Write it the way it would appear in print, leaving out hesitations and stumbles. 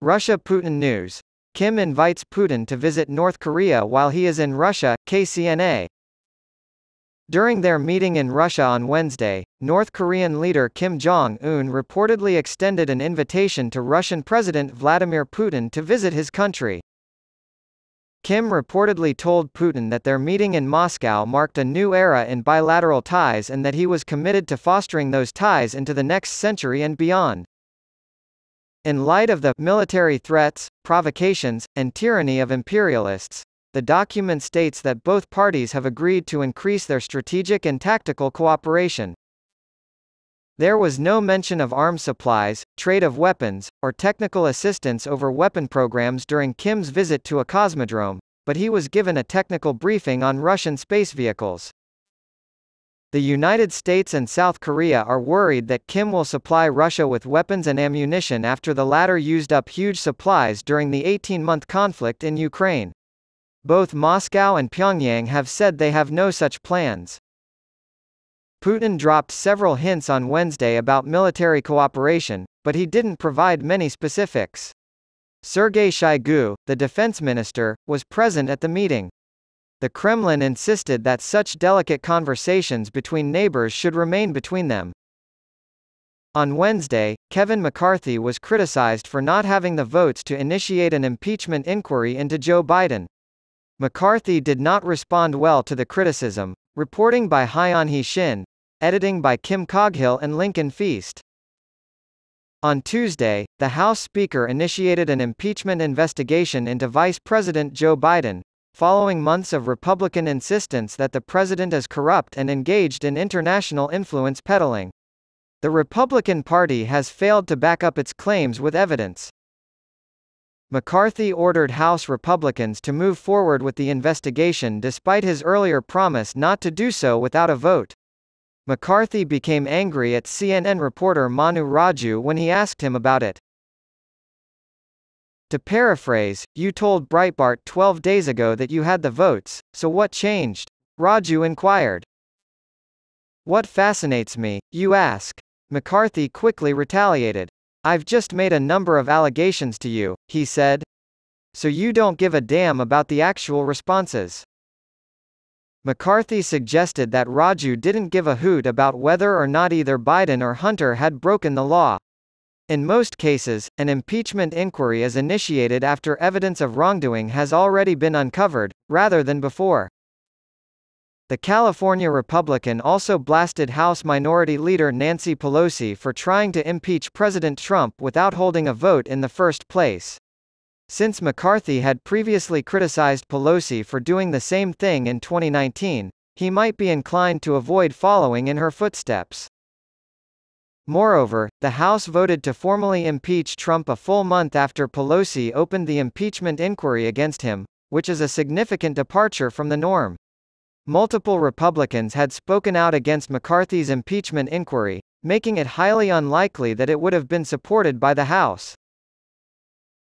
Russia Putin News Kim invites Putin to visit North Korea while he is in Russia, KCNA. During their meeting in Russia on Wednesday, North Korean leader Kim Jong-un reportedly extended an invitation to Russian President Vladimir Putin to visit his country. Kim reportedly told Putin that their meeting in Moscow marked a new era in bilateral ties and that he was committed to fostering those ties into the next century and beyond. In light of the military threats, provocations, and tyranny of imperialists, the document states that both parties have agreed to increase their strategic and tactical cooperation. There was no mention of arms supplies, trade of weapons, or technical assistance over weapon programs during Kim's visit to a cosmodrome, but he was given a technical briefing on Russian space vehicles. The United States and South Korea are worried that Kim will supply Russia with weapons and ammunition after the latter used up huge supplies during the 18-month conflict in Ukraine. Both Moscow and Pyongyang have said they have no such plans. Putin dropped several hints on Wednesday about military cooperation, but he didn't provide many specifics. Sergei Shoigu, the defense minister, was present at the meeting. The Kremlin insisted that such delicate conversations between neighbors should remain between them. On Wednesday, Kevin McCarthy was criticized for not having the votes to initiate an impeachment inquiry into Joe Biden. McCarthy did not respond well to the criticism. Reporting by Hyun-hee Shin, editing by Kim Coghill and Lincoln Feast. On Tuesday, the House Speaker initiated an impeachment investigation into Vice President Joe Biden, following months of Republican insistence that the president is corrupt and engaged in international influence peddling. The Republican Party has failed to back up its claims with evidence. McCarthy ordered House Republicans to move forward with the investigation despite his earlier promise not to do so without a vote. McCarthy became angry at CNN reporter Manu Raju when he asked him about it. To paraphrase, "You told Breitbart 12 days ago that you had the votes, so what changed?" Raju inquired. "What fascinates me, you ask?" McCarthy quickly retaliated. "I've just made a number of allegations to you," he said. "So you don't give a damn about the actual responses." McCarthy suggested that Raju didn't give a hoot about whether or not either Biden or Hunter had broken the law. In most cases, an impeachment inquiry is initiated after evidence of wrongdoing has already been uncovered, rather than before. The California Republican also blasted House Minority Leader Nancy Pelosi for trying to impeach President Trump without holding a vote in the first place. Since McCarthy had previously criticized Pelosi for doing the same thing in 2019, he might be inclined to avoid following in her footsteps. Moreover, the House voted to formally impeach Trump a full month after Pelosi opened the impeachment inquiry against him, which is a significant departure from the norm. Multiple Republicans had spoken out against McCarthy's impeachment inquiry, making it highly unlikely that it would have been supported by the House.